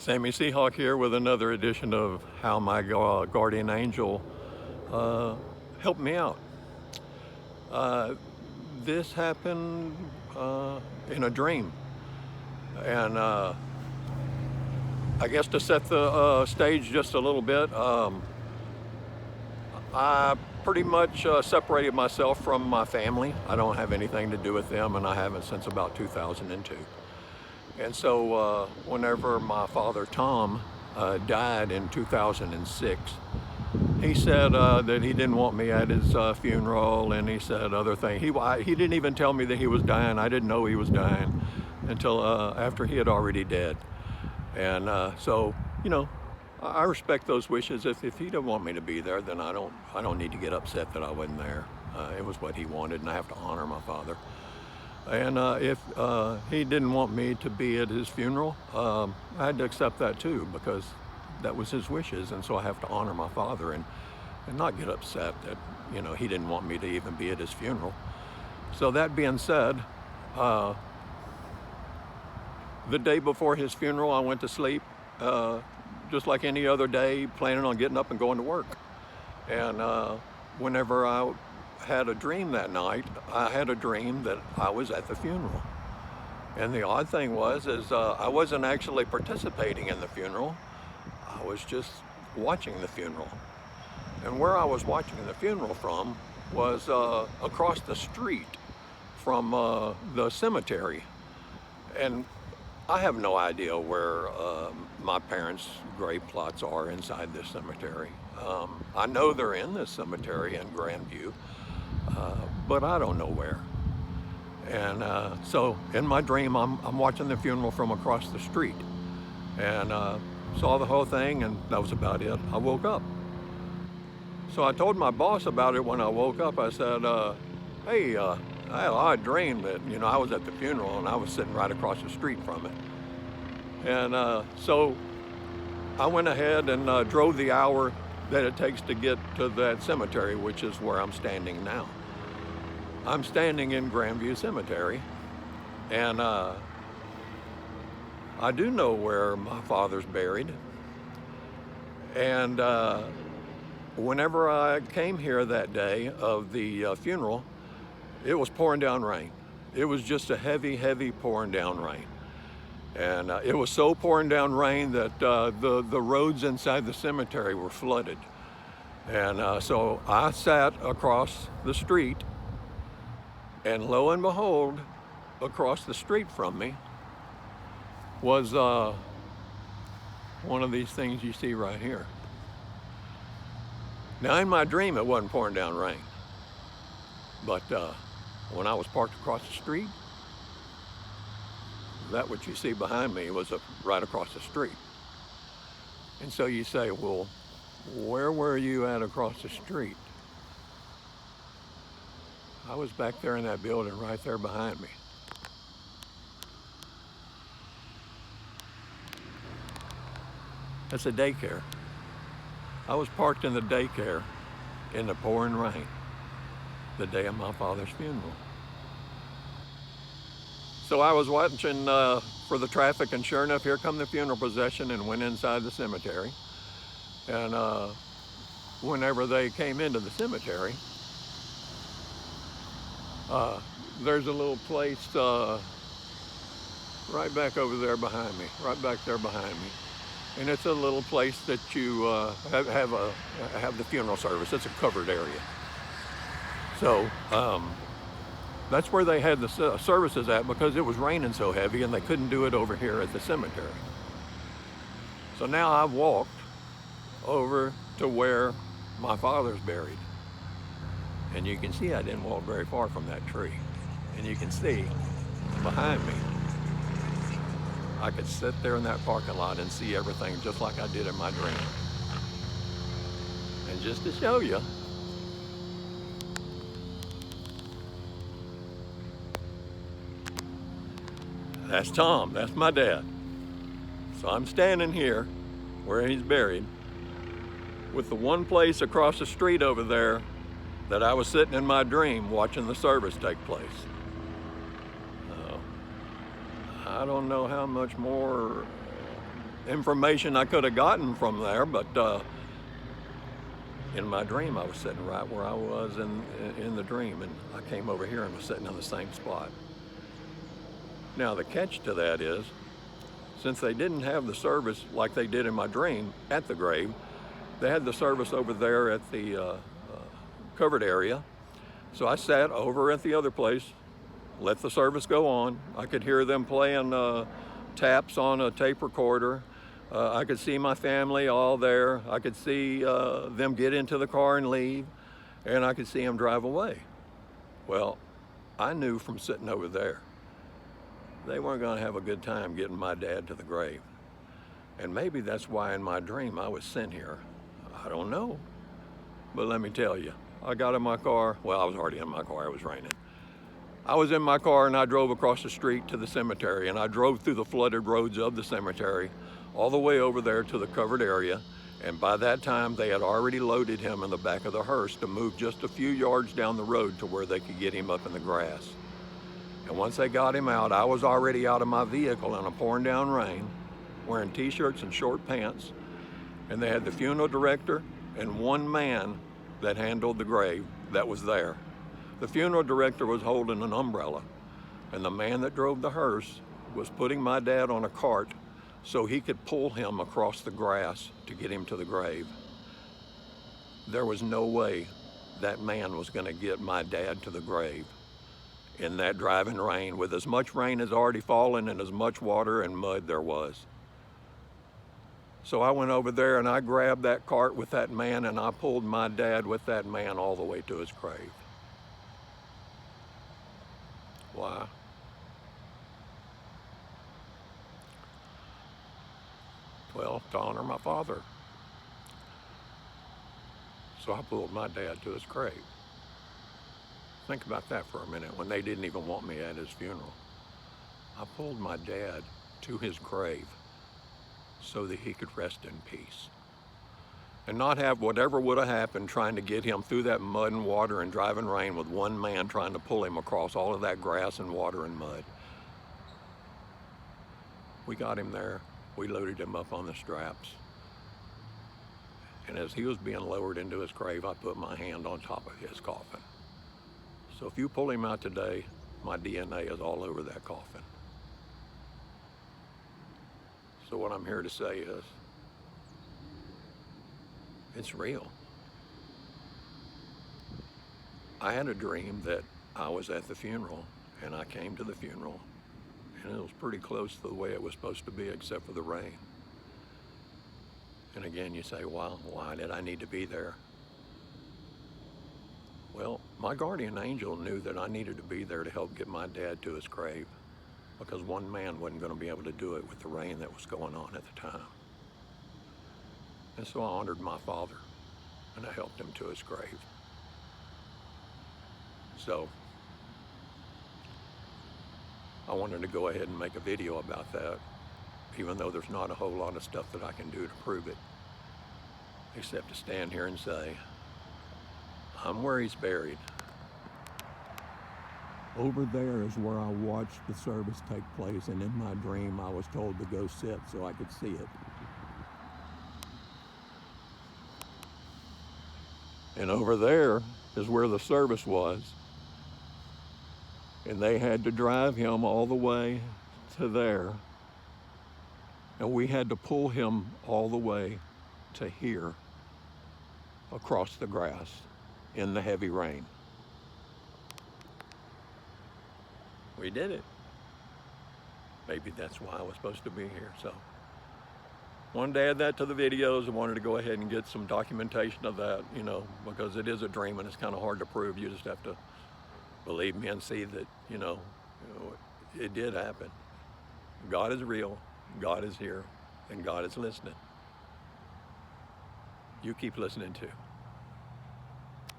Sammy Seahawk here with another edition of How My Guardian Angel helped me out. Uh, this happened in a dream. And I guess to set the stage just a little bit, I pretty much separated myself from my family. I don't have anything to do with them, and I haven't since about 2002. And so whenever my father, Tom, died in 2006, he said that he didn't want me at his funeral, and he said other things. He didn't even tell me that he was dying. I didn't know he was dying until after he had already died. And so, you know, I respect those wishes. If he didn't want me to be there, then I don't need to get upset that I wasn't there. It was what he wanted, and I have to honor my father. And if he didn't want me to be at his funeral, I had to accept that too, because that was his wishes, and so I have to honor my father and not get upset that, you know, he didn't want me to even be at his funeral. So that being said, the day before his funeral, I went to sleep just like any other day, planning on getting up and going to work. And whenever I had a dream that night, I had a dream that I was at the funeral. And the odd thing was I wasn't actually participating in the funeral. I was just watching the funeral. And where I was watching the funeral from was across the street from the cemetery. And I have no idea where my parents' grave plots are inside this cemetery. I know they're in this cemetery in Grandview, but I don't know where. And so in my dream, I'm watching the funeral from across the street, and saw the whole thing, and that was about it. I woke up. So I told my boss about it when I woke up. I said, hey, I had an odd dream that, you know, I was at the funeral and I was sitting right across the street from it. And so I went ahead and drove the hour that it takes to get to that cemetery, which is where I'm standing now. I'm standing in Grandview Cemetery, and I do know where my father's buried. And whenever I came here that day of the funeral, it was pouring down rain. It was just a heavy, heavy pouring down rain. And it was so pouring down rain that the roads inside the cemetery were flooded. And so I sat across the street, and lo and behold, across the street from me was one of these things you see right here. Now in my dream, it wasn't pouring down rain, but when I was parked across the street, that what you see behind me was right across the street. And so you say, well, where were you at across the street? I was back there in that building right there behind me. That's a daycare. I was parked in the daycare in the pouring rain the day of my father's funeral. So I was watching for the traffic, and sure enough, here come the funeral procession, and went inside the cemetery. And whenever they came into the cemetery, there's a little place right back over there behind me, right back there behind me. And it's a little place that you have the funeral service. It's a covered area. So that's where they had the services at, because it was raining so heavy and they couldn't do it over here at the cemetery. So now I've walked over to where my father's buried. And you can see I didn't walk very far from that tree. And you can see behind me, I could sit there in that parking lot and see everything just like I did in my dream. And just to show you, that's Tom, that's my dad. So I'm standing here where he's buried, with the one place across the street over there that I was sitting in my dream watching the service take place. I don't know how much more information I could have gotten from there, but in my dream, I was sitting right where I was in the dream, and I came over here and was sitting in the same spot. Now, the catch to that is, since they didn't have the service like they did in my dream at the grave, they had the service over there at the covered area. So I sat over at the other place, let the service go on. I could hear them playing taps on a tape recorder. I could see my family all there. I could see them get into the car and leave, and I could see them drive away. Well, I knew from sitting over there, they weren't going to have a good time getting my dad to the grave. And maybe that's why in my dream I was sent here. I don't know. But let me tell you, I got in my car. Well, I was already in my car. It was raining. I was in my car and I drove across the street to the cemetery, and I drove through the flooded roads of the cemetery all the way over there to the covered area. And by that time, they had already loaded him in the back of the hearse to move just a few yards down the road to where they could get him up in the grass. And once they got him out, I was already out of my vehicle in a pouring down rain, wearing t-shirts and short pants. And they had the funeral director and one man that handled the grave that was there. The funeral director was holding an umbrella, and the man that drove the hearse was putting my dad on a cart so he could pull him across the grass to get him to the grave. There was no way that man was going to get my dad to the grave in that driving rain, with as much rain as already fallen and as much water and mud there was. So I went over there and I grabbed that cart with that man, and I pulled my dad with that man all the way to his grave. Why? Well, to honor my father. So I pulled my dad to his grave. Think about that for a minute, when they didn't even want me at his funeral. I pulled my dad to his grave so that he could rest in peace and not have whatever would have happened trying to get him through that mud and water and driving rain with one man trying to pull him across all of that grass and water and mud. We got him there. We loaded him up on the straps. And as he was being lowered into his grave, I put my hand on top of his coffin. So if you pull him out today, my DNA is all over that coffin. So what I'm here to say is, it's real. I had a dream that I was at the funeral, and I came to the funeral, and it was pretty close to the way it was supposed to be, except for the rain. And again, you say, well, why did I need to be there? Well, my guardian angel knew that I needed to be there to help get my dad to his grave, because one man wasn't going to be able to do it with the rain that was going on at the time. And so I honored my father, and I helped him to his grave. So I wanted to go ahead and make a video about that, even though there's not a whole lot of stuff that I can do to prove it, except to stand here and say, I'm where he's buried. Over there is where I watched the service take place, and in my dream I was told to go sit so I could see it. And over there is where the service was. And they had to drive him all the way to there. And we had to pull him all the way to here, across the grass in the heavy rain. We did it. Maybe that's why I was supposed to be here. So wanted to add that to the videos. I wanted to go ahead and get some documentation of that, you know, because it is a dream and it's kind of hard to prove. You just have to believe me and see that, you know, it did happen. God is real, God is here, and God is listening. You keep listening too.